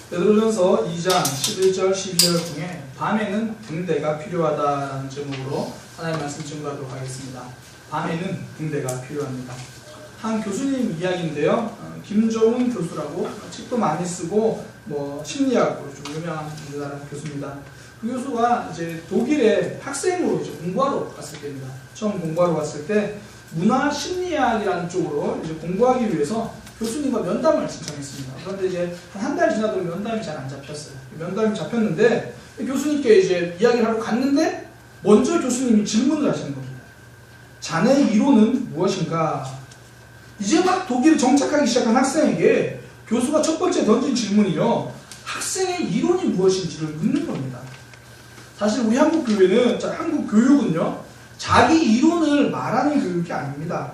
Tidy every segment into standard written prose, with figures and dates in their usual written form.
베드로전서 2장 11절 12절 중에 밤에는 등대가 필요하다라는 제목으로 하나님의 말씀 증거하도록 하겠습니다. 밤에는 등대가 필요합니다. 한 교수님 이야기인데요. 김정훈 교수라고 책도 많이 쓰고 심리학으로 좀 유명한 우리나라 교수입니다. 그 교수가 이제 독일에 학생으로 이제 공부하러 갔을 때입니다. 처음 공부하러 갔을 때 문화 심리학이라는 쪽으로 이제 공부하기 위해서 교수님과 면담을 신청했습니다. 그런데 이제 한 달 지나도 면담이 잘 안 잡혔어요. 면담이 잡혔는데 교수님께 이제 이야기를 하러 갔는데 먼저 교수님이 질문을 하시는 겁니다. 자네의 이론은 무엇인가? 이제 막 독일에 정착하기 시작한 학생에게 교수가 첫 번째 던진 질문이요. 학생의 이론이 무엇인지를 묻는 겁니다. 사실 우리 한국 교회는, 한국 교육은요, 자기 이론을 말하는 교육이 아닙니다.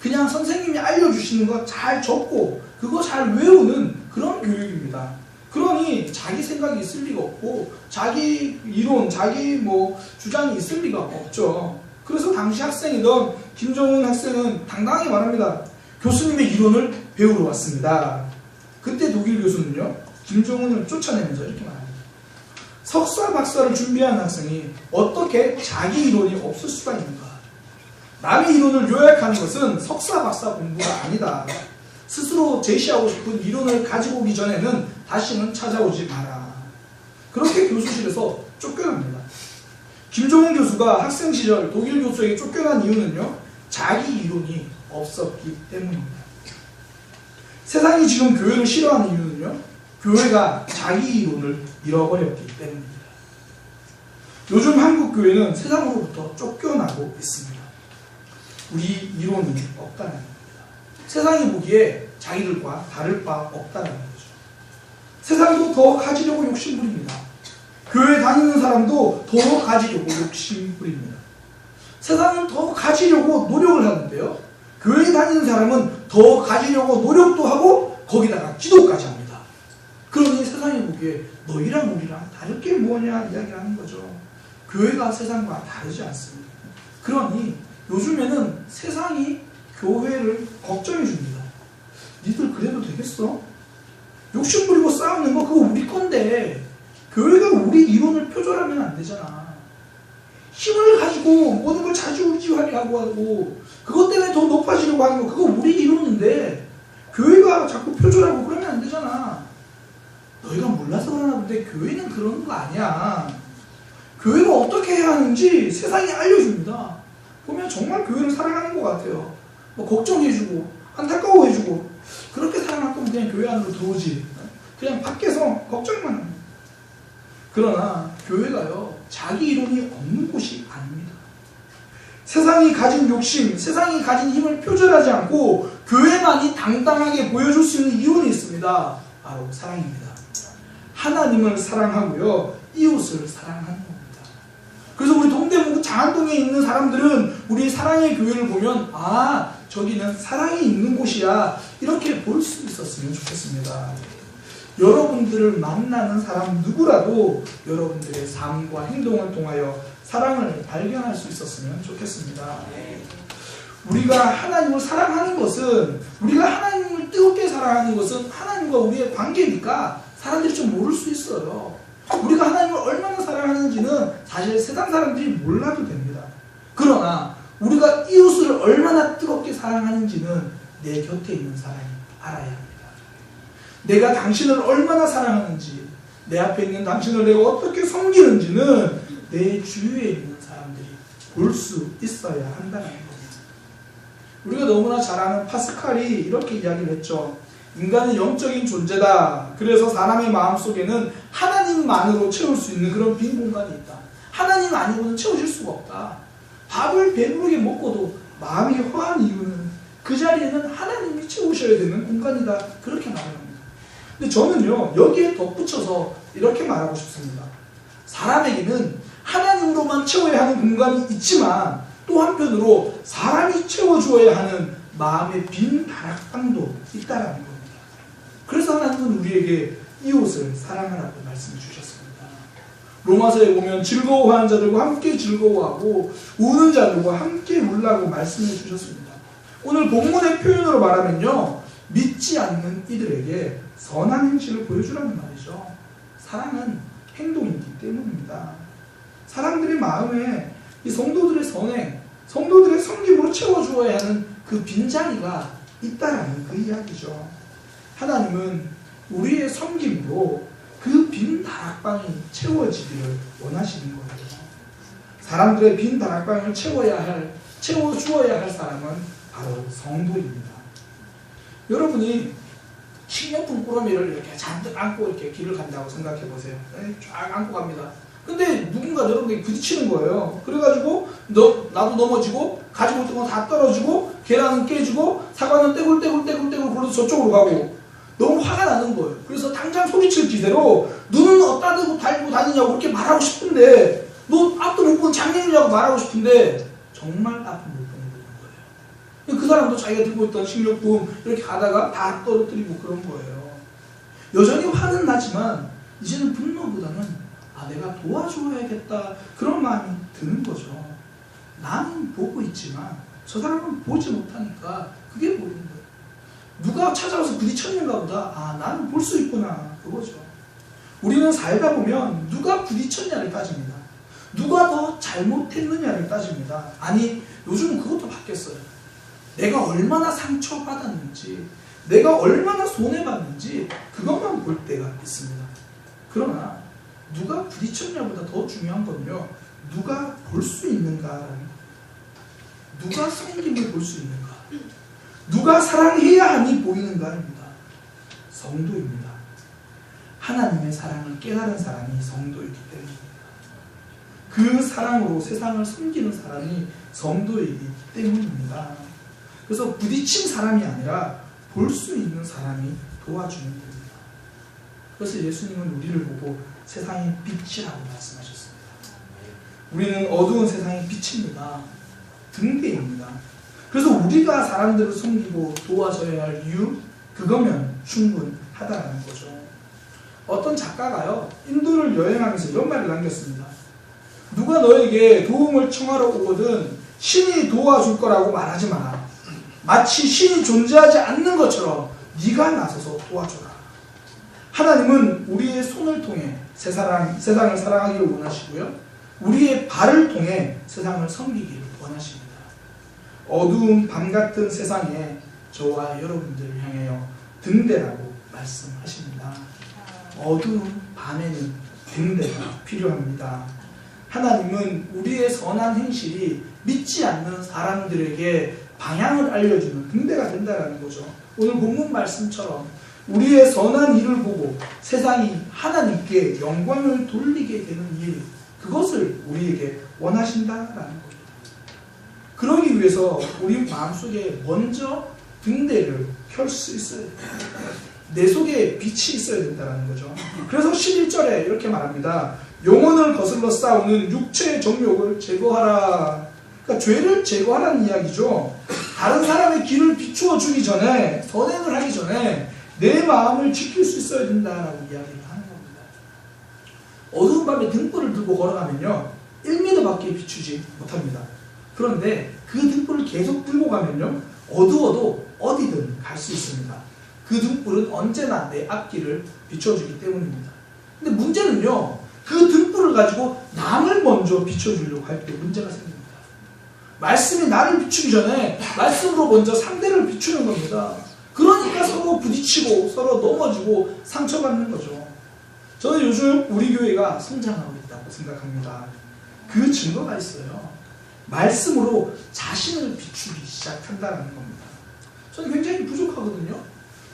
그냥 선생님이 알려주시는 거 잘 적고 그거 잘 외우는 그런 교육입니다. 그러니 자기 생각이 있을 리가 없고 자기 이론, 자기 주장이 있을 리가 없죠. 그래서 당시 학생이던 김정훈 학생은 당당하게 말합니다. 교수님의 이론을 배우러 왔습니다. 그때 독일 교수는요, 김정훈을 쫓아내면서 이렇게 말합니다. 석사, 박사를 준비한 학생이 어떻게 자기 이론이 없을 수가 있는가? 남의 이론을 요약하는 것은 석사, 박사 공부가 아니다. 스스로 제시하고 싶은 이론을 가지고 오기 전에는 다시는 찾아오지 마라. 그렇게 교수실에서 쫓겨납니다. 김정훈 교수가 학생 시절 독일 교수에게 쫓겨난 이유는요, 자기 이론이 없었기 때문입니다. 세상이 지금 교회를 싫어하는 이유는요, 교회가 자기 이론을 잃어버렸기 때문입니다. 요즘 한국 교회는 세상으로부터 쫓겨나고 있습니다. 우리 이론이 없다는 겁니다. 세상이 보기에 자기들과 다를 바 없다는 거죠. 세상도 더 가지려고 욕심부립니다. 교회 다니는 사람도 더 가지려고 욕심부립니다. 세상은 더 가지려고 노력을 하는데요, 교회 다니는 사람은 더 가지려고 노력도 하고 거기다가 기도까지 합니다. 그러니 세상이 보기에 너희랑 우리랑 다를 게 뭐냐 이야기를 하는 거죠. 교회가 세상과 다르지 않습니다. 그러니 요즘에는 세상이 교회를 걱정해 줍니다. 니들 그래도 되겠어? 욕심부리고 싸우는 거 그거 우리 건데 교회가 우리 이론을 표절하면 안 되잖아. 힘을 가지고 모든 걸 자주우지하려고 하고 그것 때문에 더 높아지려고 하는 거 그거 우리 이론인데 교회가 자꾸 표절하고 그러면 안 되잖아. 너희가 몰라서 그러나 본데 교회는 그런 거 아니야. 교회가 어떻게 해야 하는지 세상이 알려줍니다. 보면 정말 교회를 사랑하는 것 같아요. 걱정해주고 안타까워해주고 그렇게 사랑할 거면 그냥 교회 안으로 들어오지. 그냥 밖에서 걱정만 합니다. 그러나 교회가요, 자기 이론이 없는 곳이 아닙니다. 세상이 가진 욕심, 세상이 가진 힘을 표절하지 않고 교회만이 당당하게 보여줄 수 있는 이론이 있습니다. 바로 사랑입니다. 하나님을 사랑하고요, 이웃을 사랑하는 겁니다. 그래서 우리 동대문구 장안동에 있는 사람들은 우리 사랑의 교회를 보면 저기는 사랑이 있는 곳이야 이렇게 볼 수 있었으면 좋겠습니다. 여러분들을 만나는 사람 누구라도 여러분들의 삶과 행동을 통하여 사랑을 발견할 수 있었으면 좋겠습니다. 우리가 하나님을 사랑하는 것은, 우리가 하나님을 뜨겁게 사랑하는 것은 하나님과 우리의 관계니까 사람들이 좀 모를 수 있어요. 우리가 하나님을 얼마나 사랑하는지는 사실 세상 사람들이 몰라도 됩니다. 그러나 우리가 이웃을 얼마나 뜨겁게 사랑하는지는 내 곁에 있는 사람이 알아야 합니다. 내가 당신을 얼마나 사랑하는지, 내 앞에 있는 당신을 내가 어떻게 섬기는지는 내 주위에 있는 사람들이 볼 수 있어야 한다는 겁니다. 우리가 너무나 잘 아는 파스칼이 이렇게 이야기를 했죠. 인간은 영적인 존재다. 그래서 사람의 마음속에는 하나님만으로 채울 수 있는 그런 빈 공간이 있다. 하나님 아니고는 채워질 수가 없다. 밥을 배부르게 먹고도 마음이 허한 이유는 그 자리에는 하나님이 채우셔야 되는 공간이다. 그렇게 말합니다. 근데 저는요, 여기에 덧붙여서 이렇게 말하고 싶습니다. 사람에게는 하나님으로만 채워야 하는 공간이 있지만 또 한편으로 사람이 채워주어야 하는 마음의 빈 다락방도 있다는 겁니다. 그래서 하나님은 우리에게 이웃을 사랑하라고 말씀해 주셨습니다. 로마서에 보면 즐거워하는 자들과 함께 즐거워하고 우는 자들과 함께 울라고 말씀해 주셨습니다. 오늘 본문의 표현으로 말하면요, 믿지 않는 이들에게 선한 행실을 보여주라는 말이죠. 사랑은 행동이기 때문입니다. 사람들의 마음에 이 성도들의 선행, 성도들의 섬김으로 채워주어야 하는 그 빈자리가 있다라는 그 이야기죠. 하나님은 우리의 섬김으로 그 빈 다락방이 채워지기를 원하시는 거예요. 사람들의 빈 다락방을 채워주어야 할 사람은 바로 성도입니다. 여러분이 식료품 꾸러미를 이렇게 잔뜩 안고 이렇게 길을 간다고 생각해 보세요. 쫙 안고 갑니다. 근데 누군가 여러분에게 부딪히는 거예요. 그래가지고 나도 넘어지고 가지고 있던 거 다 떨어지고 계란은 깨지고 사과는 떼굴떼굴 굴러서 저쪽으로 가고 너무 화가 나는 거예요. 그래서 당장 소리칠 기세로 눈은 어디다 대고 달고 다니냐고 그렇게 말하고 싶은데 너 앞도 못 본 장님이라고 말하고 싶은데 정말 앞도 못 보는 거예요. 그 사람도 자기가 들고 있던 식료품 이렇게 가다가 다 떨어뜨리고 그런 거예요. 여전히 화는 나지만 이제는 분노보다는 내가 도와줘야겠다 그런 마음이 드는 거죠. 나는 보고 있지만 저 사람은 보지 못하니까 그게 보이는 거예요. 누가 찾아와서 부딪혔는가 보다. 나는 볼 수 있구나. 그거죠. 우리는 살다 보면 누가 부딪혔냐를 따집니다. 누가 더 잘못했느냐를 따집니다. 아니 요즘은 그것도 바뀌었어요. 내가 얼마나 상처받았는지 내가 얼마나 손해봤는지 그것만 볼 때가 있습니다. 그러나 누가 부딪혔냐보다 더 중요한 건요. 누가 볼 수 있는가라는 거예요. 누가 섬김을 볼 수 있는가. 누가 사랑해야 함이 보이는가입니다. 성도입니다. 하나님의 사랑을 깨달은 사람이 성도이기 때문입니다. 그 사랑으로 세상을 섬기는 사람이 성도이기 때문입니다. 그래서 부딪힌 사람이 아니라 볼 수 있는 사람이 도와주는 겁니다. 그래서 예수님은 우리를 보고 세상의 빛이라고 말씀하셨습니다. 우리는 어두운 세상의 빛입니다. 등대입니다. 그래서 우리가 사람들을 섬기고 도와줘야 할 이유, 그거면 충분하다는 거죠. 어떤 작가가요, 인도를 여행하면서 이런 말을 남겼습니다. 누가 너에게 도움을 청하러 오거든 신이 도와줄 거라고 말하지 마라. 마치 신이 존재하지 않는 것처럼 네가 나서서 도와줘라. 하나님은 우리의 손을 통해 세상을 사랑하기를 원하시고요. 우리의 발을 통해 세상을 섬기기를 원하십니다. 어두운 밤 같은 세상에 저와 여러분들을 향하여 등대라고 말씀하십니다. 어두운 밤에는 등대가 필요합니다. 하나님은 우리의 선한 행실이 믿지 않는 사람들에게 방향을 알려주는 등대가 된다는 거죠. 오늘 본문 말씀처럼 우리의 선한 일을 보고 세상이 하나님께 영광을 돌리게 되는 일, 그것을 우리에게 원하신다라는 겁니다. 그러기 위해서 우리 마음속에 먼저 등대를 켤 수 있어야 돼요. 내 속에 빛이 있어야 된다는 거죠. 그래서 11절에 이렇게 말합니다. 영혼을 거슬러 싸우는 육체의 정욕을 제거하라. 그러니까 죄를 제거하라는 이야기죠. 다른 사람의 길을 비추어 주기 전에, 선행을 하기 전에 내 마음을 지킬 수 있어야 된다라고 이야기를 하는 겁니다. 어두운 밤에 등불을 들고 걸어가면요 1m밖에 비추지 못합니다. 그런데 그 등불을 계속 들고 가면요 어두워도 어디든 갈 수 있습니다. 그 등불은 언제나 내 앞길을 비춰주기 때문입니다. 근데 문제는요, 그 등불을 가지고 남을 먼저 비춰주려고 할 때 문제가 생깁니다. 말씀이 나를 비추기 전에 말씀으로 먼저 상대를 비추는 겁니다. 그러니까 서로 부딪히고 서로 넘어지고 상처받는 거죠. 저는 요즘 우리 교회가 성장하고 있다고 생각합니다. 그 증거가 있어요. 말씀으로 자신을 비추기 시작한다는 겁니다. 저는 굉장히 부족하거든요.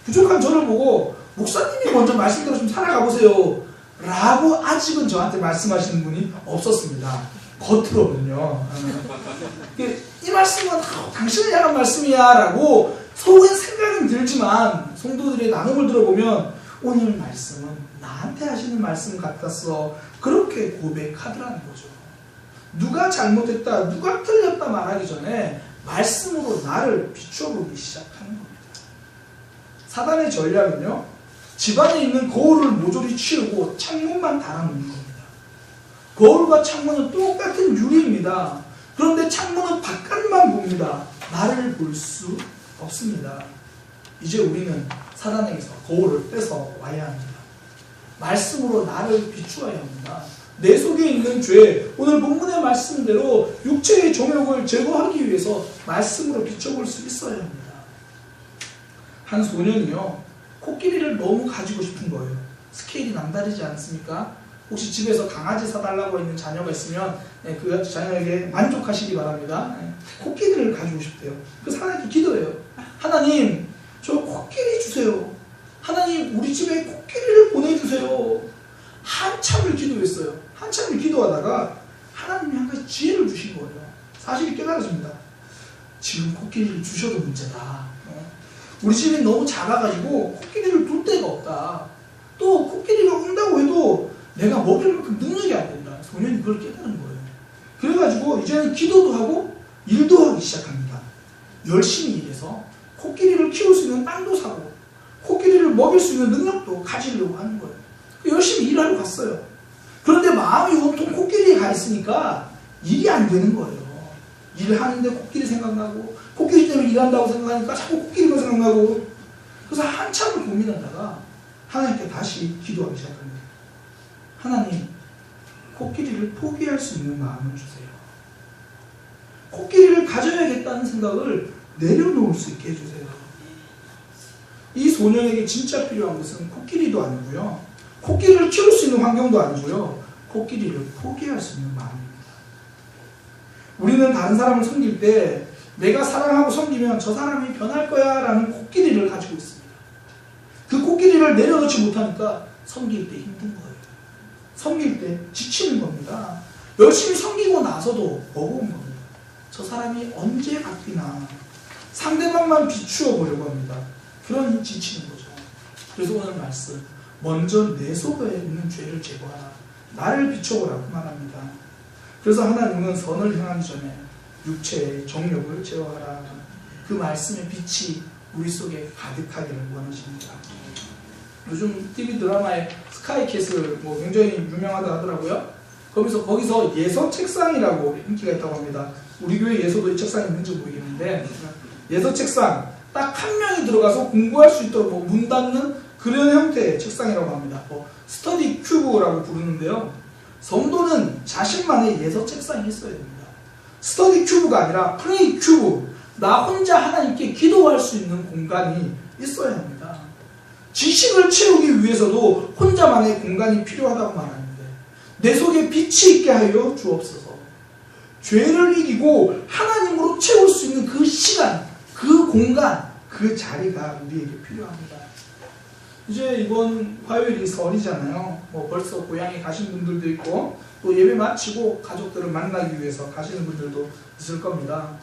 부족한 저를 보고 목사님이 먼저 말씀대로 좀 살아가 보세요 라고 아직은 저한테 말씀하시는 분이 없었습니다. 겉으로는요. 이 말씀은 당신을 향한 말씀이야 라고 속은 생각은 들지만 성도들의 나눔을 들어보면 오늘 말씀은 나한테 하시는 말씀 같았어, 그렇게 고백하더라는 거죠. 누가 잘못했다, 누가 틀렸다 말하기 전에 말씀으로 나를 비춰보기 시작하는 겁니다. 사단의 전략은요, 집안에 있는 거울을 모조리 치우고 창문만 달아놓는 겁니다. 거울과 창문은 똑같은 유리입니다. 그런데 창문은 바깥만 봅니다. 나를 볼 수 없습니다. 이제 우리는 사단에게서 거울을 뺏어 와야 합니다. 말씀으로 나를 비추어야 합니다. 내 속에 있는 죄, 오늘 본문의 말씀대로 육체의 정욕을 제거하기 위해서 말씀으로 비춰볼 수 있어야 합니다. 한 소년이요, 코끼리를 너무 가지고 싶은 거예요. 스케일이 남다르지 않습니까? 혹시 집에서 강아지 사달라고 있는 자녀가 있으면 그 자녀에게 만족하시기 바랍니다. 코끼리를 가지고 싶대요. 그래서 하나님께 기도해요. 하나님, 저 코끼리 주세요. 하나님, 우리 집에 코끼리를 보내주세요. 한참을 기도했어요. 한참을 기도하다가 하나님이 한 가지 지혜를 주신 거예요. 사실이 깨달아집니다. 지금 코끼리를 주셔도 문제다. 우리 집이 너무 작아가지고 코끼리를 둘 데가 없다. 또 코끼리가 온다고 해도 내가 먹일 만큼 능력이 안 된다. 소년이 그걸 깨달은 거예요. 그래가지고 이제는 기도도 하고 일도 하기 시작합니다. 열심히 일해서 코끼리를 키울 수 있는 땅도 사고 코끼리를 먹일 수 있는 능력도 가지려고 하는 거예요. 열심히 일하러 갔어요. 그런데 마음이 온통 코끼리에 가 있으니까 일이 안 되는 거예요. 일하는데 코끼리 생각나고 코끼리 때문에 일한다고 생각하니까 자꾸 코끼리가 생각나고, 그래서 한참을 고민하다가 하나님께 다시 기도하기 시작합니다. 하나님, 코끼리를 포기할 수 있는 마음을 주세요. 코끼리를 가져야겠다는 생각을 내려놓을 수 있게 해주세요. 이 소년에게 진짜 필요한 것은 코끼리도 아니고요, 코끼리를 키울 수 있는 환경도 아니고요, 코끼리를 포기할 수 있는 마음입니다. 우리는 다른 사람을 섬길 때 내가 사랑하고 섬기면 저 사람이 변할 거야 라는 코끼리를 가지고 있습니다. 그 코끼리를 내려놓지 못하니까 섬길 때 힘든 거예요. 섬길 때 지치는 겁니다. 열심히 섬기고 나서도 버거운 겁니다. 저 사람이 언제 바뀌나, 상대방만 비추어 보려고 합니다. 그러니 지치는 거죠. 그래서 오늘 말씀, 먼저 내 속에 있는 죄를 제거하라, 나를 비춰보라고 말합니다. 그래서 하나님은 선을 행하기 전에 육체의 정욕을 제어하라, 그 말씀의 빛이 우리 속에 가득하기를 원하십니다. 요즘 TV 드라마에 스카이캐슬 굉장히 유명하다 하더라고요. 거기서 예서 책상이라고 인기가 있다고 합니다. 우리 교회 예서도 이 책상이 있는지 모르겠는데, 예서 책상 딱 한 명이 들어가서 공부할 수 있도록 문 닫는 그런 형태의 책상이라고 합니다. 스터디 큐브라고 부르는데요, 성도는 자신만의 예서 책상이 있어야 됩니다. 스터디 큐브가 아니라 프레이 큐브, 나 혼자 하나님께 기도할 수 있는 공간이 있어야 합니다. 지식을 채우기 위해서도 혼자만의 공간이 필요하다고 말하는데, 내 속에 빛이 있게 하여 주옵소서. 죄를 이기고 하나님으로 채울 수 있는 그 시간, 그 공간, 그 자리가 우리에게 필요합니다. 이제 이번 화요일이 설이잖아요. 벌써 고향에 가신 분들도 있고, 또 예배 마치고 가족들을 만나기 위해서 가시는 분들도 있을 겁니다.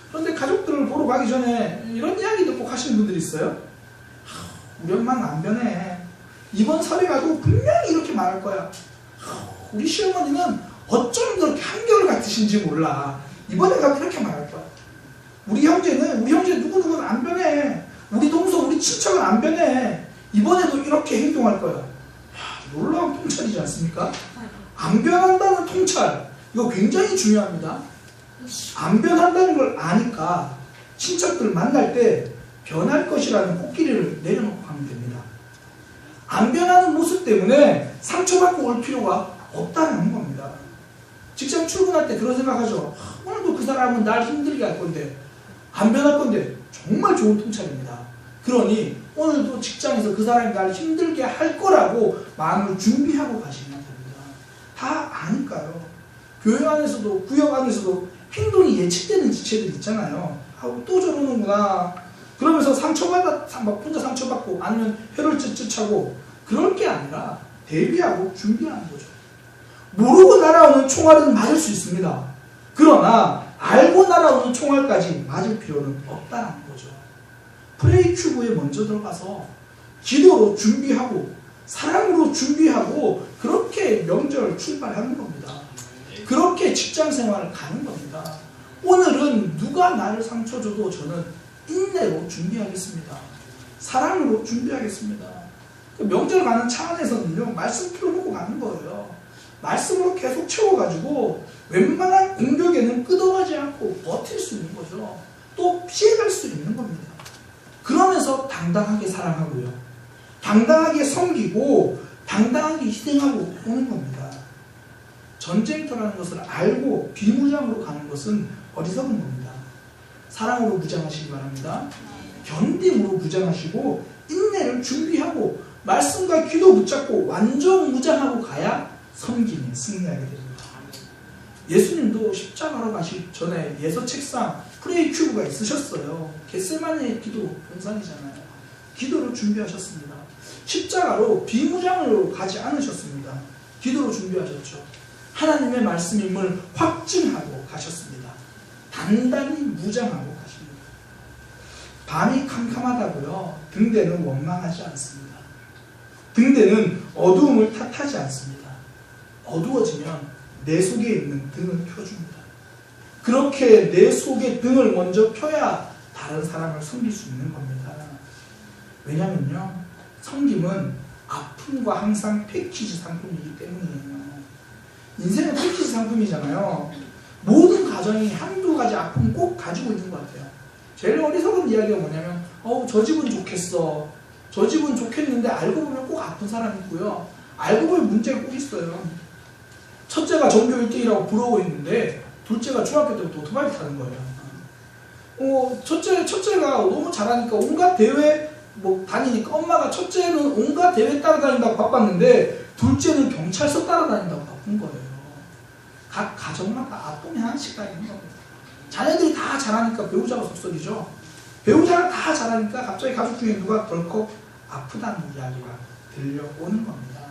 그런데 가족들을 보러 가기 전에 이런 이야기 듣고 가시는 분들이 있어요. 우리 엄마는 안 변해. 이번 설에 가도 분명히 이렇게 말할 거야. 우리 시어머니는 어쩜 그렇게 한결 같으신지 몰라. 이번에 가도 이렇게 말할 거야. 우리 형제 누구누구는 안 변해. 우리 동서, 우리 친척은 안 변해. 이번에도 이렇게 행동할 거야. 놀라운 통찰이지 않습니까? 안 변한다는 통찰, 이거 굉장히 중요합니다. 안 변한다는 걸 아니까 친척들 만날 때 변할 것이라는 코끼리를 내려놓고 가면 됩니다. 안 변하는 모습 때문에 상처받고 올 필요가 없다는 겁니다. 직장 출근할 때 그런 생각하죠. 오늘도 그 사람은 날 힘들게 할 건데, 안 변할 건데. 정말 좋은 통찰입니다. 그러니 오늘도 직장에서 그 사람이 날 힘들게 할 거라고 마음을 준비하고 가시면 됩니다. 다 아니까요. 교회 안에서도, 구역 안에서도 행동이 예측되는 지체들 있잖아요. 또 저러는구나. 그러면서 혼자 상처받고 아니면 혀를 ጭጭ하고, 그럴 게 아니라 대비하고 준비하는 거죠. 모르고 날아오는 총알은 맞을 수 있습니다. 그러나 알고 날아오는 총알까지 맞을 필요는 없다는 거죠. 프레이 큐브에 먼저 들어가서 기도로 준비하고 사랑으로 준비하고 그렇게 명절 출발하는 겁니다. 그렇게 직장 생활을 가는 겁니다. 오늘은 누가 나를 상처 줘도 저는 인내로 준비하겠습니다. 사랑으로 준비하겠습니다. 명절 가는 차 안에서는요, 말씀 풀어놓고 가는 거예요. 말씀으로 계속 채워가지고 웬만한 공격에는 끄덕하지 않고 버틸 수 있는 거죠. 또 피해갈 수 있는 겁니다. 그러면서 당당하게 사랑하고요. 당당하게 섬기고 당당하게 희생하고 오는 겁니다. 전쟁터라는 것을 알고 비무장으로 가는 것은 어리석은 겁니다. 사랑으로 무장하시기 바랍니다. 견딤으로 무장하시고 인내를 준비하고 말씀과 기도 붙잡고 완전 무장하고 가야 섬김에 승리하게 됩니다. 예수님도 십자가로 가시기 전에 예서 책상 프레이 큐브가 있으셨어요. 겟세마네 기도 동산이잖아요. 기도를 준비하셨습니다. 십자가로 비무장으로 가지 않으셨습니다. 기도로 준비하셨죠. 하나님의 말씀임을 확증하고 가셨습니다. 단단히 무장하고 가십니다. 밤이 캄캄하다고요. 등대는 원망하지 않습니다. 등대는 어두움을 탓하지 않습니다. 어두워지면 내 속에 있는 등을 켜줍니다. 그렇게 내 속에 등을 먼저 켜야 다른 사람을 섬길 수 있는 겁니다. 왜냐면요, 섬김은 아픔과 항상 패키지 상품이기 때문이에요. 인생은 패키지 상품이잖아요. 모든 가정이 한두 가지 아픔 꼭 가지고 있는 것 같아요. 제일 어리석은 이야기가 뭐냐면 저 집은 좋겠어. 저 집은 좋겠는데 알고 보면 꼭 아픈 사람이 있고요. 알고 보면 문제가 꼭 있어요. 첫째가 전교 1등이라고 부러워 있는데 둘째가 중학교 때부터 오토바이 타는 거예요. 첫째가 너무 잘하니까 온갖 대회 다니니까 엄마가 첫째는 온갖 대회 따라다닌다고 바빴는데 둘째는 경찰서 따라다닌다고 바쁜 거예요. 각 가정마다 아픔이 하나씩 다 있는 겁니다. 자녀들이 다 잘하니까 배우자가 속썩이죠. 배우자가 다 잘하니까 갑자기 가족 중에 누가 덜컥 아프다는 이야기가 들려오는 겁니다.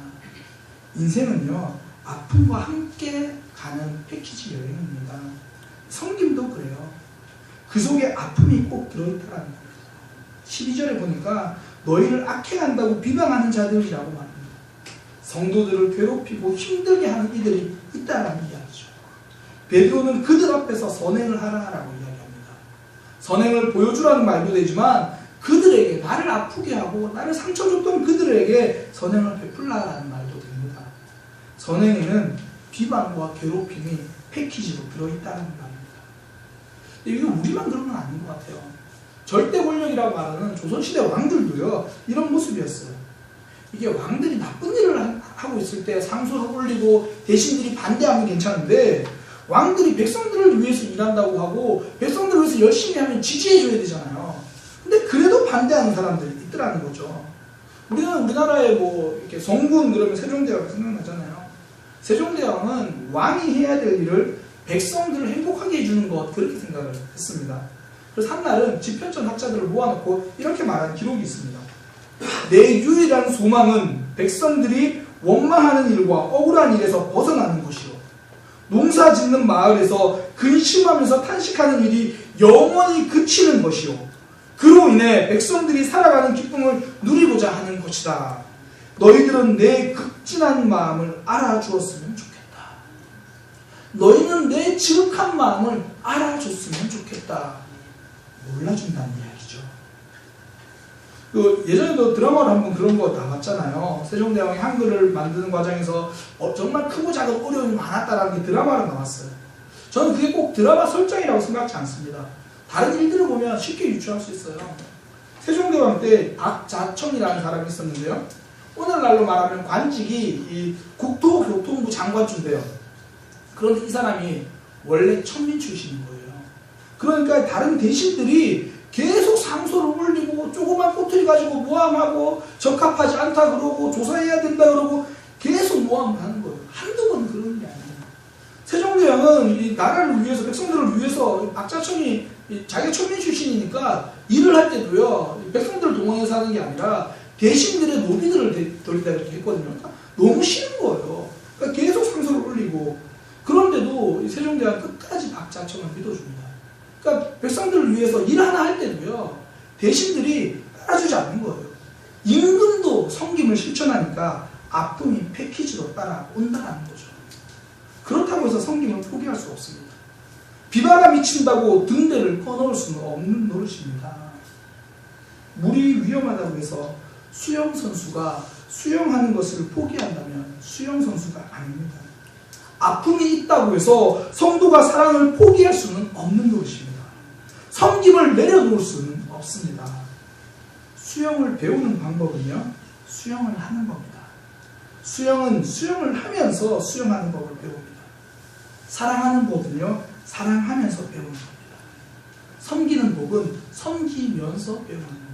인생은요, 아픔과 함께 가는 패키지 여행입니다. 섬김도 그래요. 그 속에 아픔이 꼭 들어있다는 겁니다. 12절에 보니까 너희를 악행한다고 비방하는 자들이라고 말합니다. 성도들을 괴롭히고 힘들게 하는 이들이 있다는 이야기죠. 베드로는 그들 앞에서 선행을 하라고 이야기합니다. 선행을 보여주라는 말도 되지만 그들에게 나를 아프게 하고 나를 상처 줬던 그들에게 선행을 베풀라라는 말도 됩니다. 선행에는 비방과 괴롭힘이 패키지로 들어있다는 말입니다. 이게 우리만 그런 건 아닌 것 같아요. 절대 권력이라고 말하는 조선시대 왕들도요, 이런 모습이었어요. 이게 왕들이 나쁜 일을 하고 있을 때 상소를 올리고 대신들이 반대하면 괜찮은데, 왕들이 백성들을 위해서 일한다고 하고 백성들을 위해서 열심히 하면 지지해줘야 되잖아요. 근데 그래도 반대하는 사람들이 있더라는 거죠. 우리는 우리나라에 이렇게 성군 그러면 세종대왕이 생각나잖아요. 세종대왕은 왕이 해야 될 일을 백성들을 행복하게 해주는 것, 그렇게 생각을 했습니다. 그래서 한날은 집현전 학자들을 모아놓고 이렇게 말하는 기록이 있습니다. 내 유일한 소망은 백성들이 원망하는 일과 억울한 일에서 벗어나는 것이요, 농사 짓는 마을에서 근심하면서 탄식하는 일이 영원히 그치는 것이요, 그로 인해 백성들이 살아가는 기쁨을 누리고자 하는 것이다. 너희들은 내 극진한 마음을 알아주었으면 좋겠다. 너희는 내 지극한 마음을 알아줬으면 좋겠다. 몰라준다는 이야기죠. 예전에도 드라마로 한번 그런 거 나왔잖아요. 세종대왕이 한글을 만드는 과정에서 정말 크고 작은 어려움이 많았다라는 게 드라마로 나왔어요. 저는 그게 꼭 드라마 설정이라고 생각하지 않습니다. 다른 일들을 보면 쉽게 유추할 수 있어요. 세종대왕 때 박자청이라는 사람이 있었는데요. 오늘날로 말하면 관직이 이 국토교통부 장관쯤 돼요. 그런데 이 사람이 원래 천민 출신인 거예요. 그러니까 다른 대신들이 계속 상소를 올리고 조그만 꼬투리 가지고 모함하고 적합하지 않다 그러고 조사해야 된다 그러고 계속 모함을 하는 거예요. 한두 번 그런 게 아니에요. 세종대왕은 이 나라를 위해서, 백성들을 위해서, 박자청이 자기가 천민 출신이니까 일을 할 때도요, 백성들을 동원해서 하는 게 아니라 대신들의 노비들을 돌리다 이렇게 했거든요. 그러니까 너무 싫은 거예요. 그러니까 계속 상소를 올리고, 그런데도 세종대왕 끝까지 박자청을 믿어줍니다. 그러니까 백성들을 위해서 일 하나 할 때도요, 대신들이 따라주지 않는 거예요. 임금도 섬김을 실천하니까 아픔이 패키지로 따라온다는 거죠. 그렇다고 해서 섬김을 포기할 수 없습니다. 비바가 미친다고 등대를 꺼놓을 수는 없는 노릇입니다. 물이 위험하다고 해서 수영선수가 수영하는 것을 포기한다면 수영선수가 아닙니다. 아픔이 있다고 해서 성도가 사랑을 포기할 수는 없는 노릇입니다. 섬김을 내려놓을 수는 없습니다. 수영을 배우는 방법은요, 수영을 하는 겁니다. 수영은 수영을 하면서 수영하는 법을 배웁니다. 사랑하는 법은요, 사랑하면서 배우는 겁니다. 섬기는 법은 섬기면서 배우는 겁니다.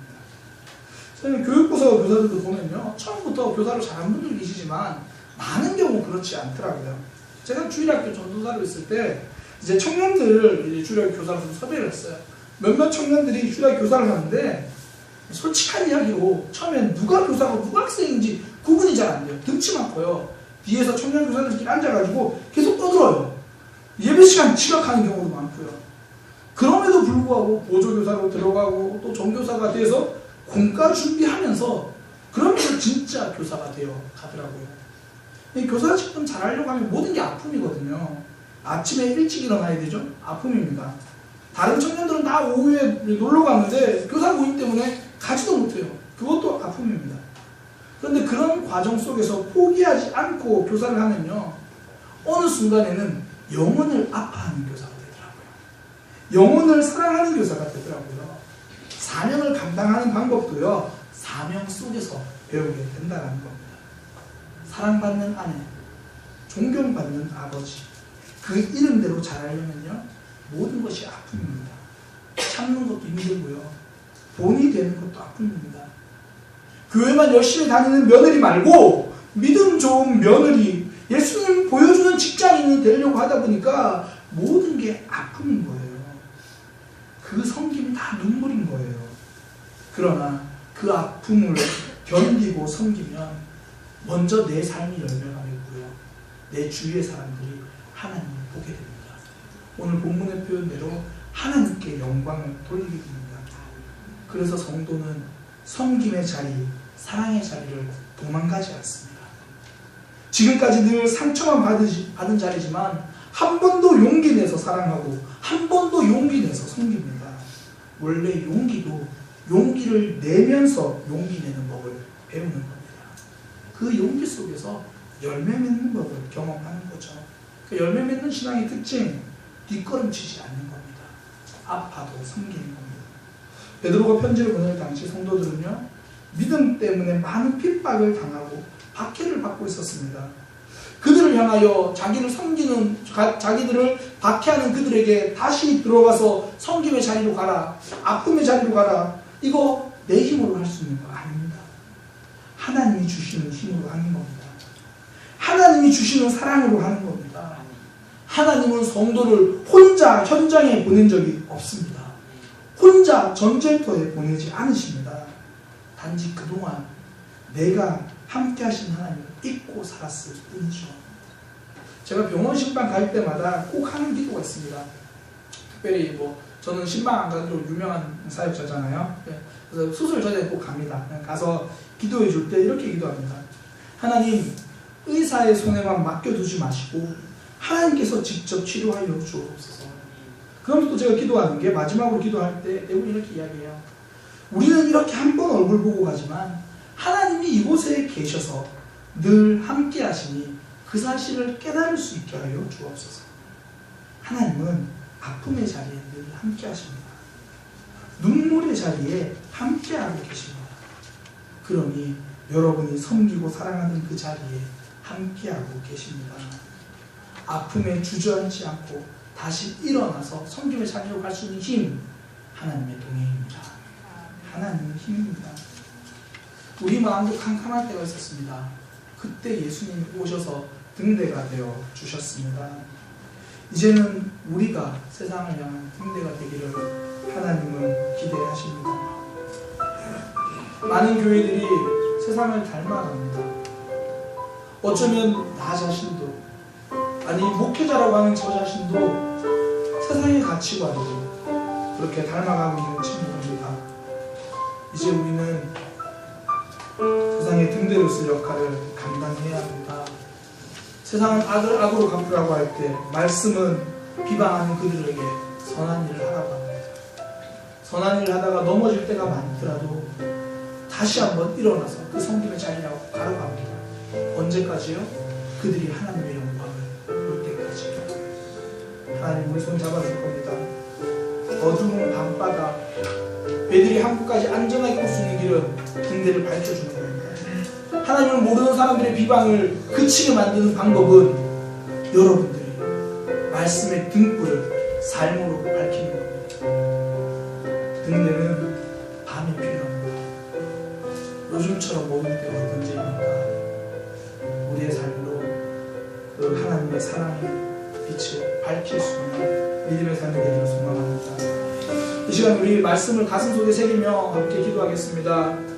저는 교육부서 교사들도 보면요, 처음부터 교사로 잘하는 분들 계시지만 많은 경우 그렇지 않더라고요. 제가 주일학교 전도사로 있을 때 이제 청년들을 이제 주일학교 교사로 좀 섭외를 했어요. 몇몇 청년들이 주일학교 교사를 하는데 솔직한 이야기로 처음엔 누가 교사고 누가 학생인지 구분이 잘 안 돼요. 등치만 커요. 뒤에서 청년 교사들끼리 앉아가지고 계속 떠들어요. 예배 시간 지각하는 경우도 많고요. 그럼에도 불구하고 보조교사로 들어가고 또 정교사가 돼서 공과 준비하면서 그러면서 진짜 교사가 되어 가더라고요. 이 교사 직분 잘하려고 하면 모든 게 아픔이거든요. 아침에 일찍 일어나야 되죠? 아픔입니다. 다른 청년들은 다 오후에 놀러 갔는데 교사 모임 때문에 가지도 못해요. 그것도 아픔입니다. 그런데 그런 과정 속에서 포기하지 않고 교사를 하면요, 어느 순간에는 영혼을 아파하는 교사가 되더라고요. 영혼을 사랑하는 교사가 되더라고요. 사명을 감당하는 방법도요, 사명 속에서 배우게 된다는 겁니다. 사랑받는 아내, 존경받는 아버지, 그 이름대로 자라려면요, 모든 것이 아픔입니다. 참는 것도 힘들고요, 본이 되는 것도 아픔입니다. 교회만 열심히 다니는 며느리 말고 믿음 좋은 며느리, 예수님 보여주는 직장인이 되려고 하다 보니까 모든 게 아픔인 거예요. 그 섬김이 다 눈물인 거예요. 그러나 그 아픔을 견디고 섬기면 먼저 내 삶이 열매가 맺고요, 내 주위의 사람들이 하나님을 보게 됩니다. 오늘 본문의 표현대로 하나님께 영광을 돌리게 됩니다. 그래서 성도는 섬김의 자리, 사랑의 자리를 도망가지 않습니다. 지금까지 늘 상처만 받은 자리지만 한 번도 용기 내서 사랑하고 한 번도 용기 내서 섬깁니다. 원래 용기도 용기를 내면서 용기 내는 법을 배우는 겁니다. 그 용기 속에서 열매 맺는 법을 경험하는 거죠. 그 열매 맺는 신앙의 특징, 뒷걸음치지 않는 겁니다. 아파도 섬기는 겁니다. 베드로가 편지를 보낼 당시 성도들은요, 믿음 때문에 많은 핍박을 당하고 박해를 받고 있었습니다. 그들을 향하여 자기를 섬기는, 자기들을 박해하는 그들에게 다시 들어가서 섬김의 자리로 가라, 아픔의 자리로 가라, 이거 내 힘으로 할 수 있는 거 아닙니다. 하나님이 주시는 힘으로 하는 겁니다. 하나님이 주시는 사랑으로 하는 겁니다. 하나님은 성도를 혼자 현장에 보낸 적이 없습니다. 혼자 전쟁터에 보내지 않으십니다. 단지 그동안 내가 함께 하신 하나님을 잊고 살았을 뿐이죠. 제가 병원 신방 갈 때마다 꼭 하는 기도가 있습니다. 특별히 저는 신방 안 가도 유명한 사역자잖아요. 그래서 수술 전에 꼭 갑니다. 가서 기도해 줄 때 이렇게 기도합니다. 하나님, 의사의 손에만 맡겨두지 마시고 하나님께서 직접 치료하여 주옵소서. 그럼 또 제가 기도하는 게, 마지막으로 기도할 때 대부분 이렇게 이야기해요. 우리는 이렇게 한 번 얼굴 보고 가지만 하나님이 이곳에 계셔서 늘 함께 하시니 그 사실을 깨달을 수 있게 하여 주옵소서. 하나님은 아픔의 자리에 늘 함께 하십니다. 눈물의 자리에 함께 하고 계십니다. 그러니 여러분이 섬기고 사랑하는 그 자리에 함께 하고 계십니다. 아픔에 주저앉지 않고 다시 일어나서 섬김의 자리로 갈 수 있는 힘, 하나님의 동행입니다. 하나님의 힘입니다. 우리 마음도 캄캄할 때가 있었습니다. 그때 예수님이 오셔서 등대가 되어 주셨습니다. 이제는 우리가 세상을 향한 등대가 되기를 하나님은 기대하십니다. 많은 교회들이 세상을 닮아갑니다. 어쩌면 나 자신도, 아니 목회자라고 하는 저 자신도 세상의 가치관도 그렇게 닮아가고 있는 친구입니다. 이제 우리는 세상의 등대로 쓸 역할을 감당해야 합니다. 세상은 악으로 갚으라고 할 때 말씀은 비방하는 그들에게 선한 일을 하라고 합니다. 선한 일을 하다가 넘어질 때가 많더라도 다시 한번 일어나서 그 섬김의 자리라고 가라고 합니다. 언제까지요? 그들이 하나님의 영광을 볼 때까지. 하나님 우리 손 잡아줄 겁니다. 어두운 밤바다, 배들이 한국까지 안전하게 올 수 있는 길은 등대를 밝혀주는 겁니다. 하나님을 모르는 사람들의 비방을 그치게 만드는 방법은 여러분들이 말씀의 등불을 삶으로 밝히는 겁니다. 등대는 밤에 필요합니다. 요즘처럼 모든 때가 문제이니까 우리의 삶으로 그 하나님의 사랑의 빛을 밝힐 수 있는 믿음의 삶이 되기를 소망합니다. 이 시간 우리 말씀을 가슴속에 새기며 함께 기도하겠습니다.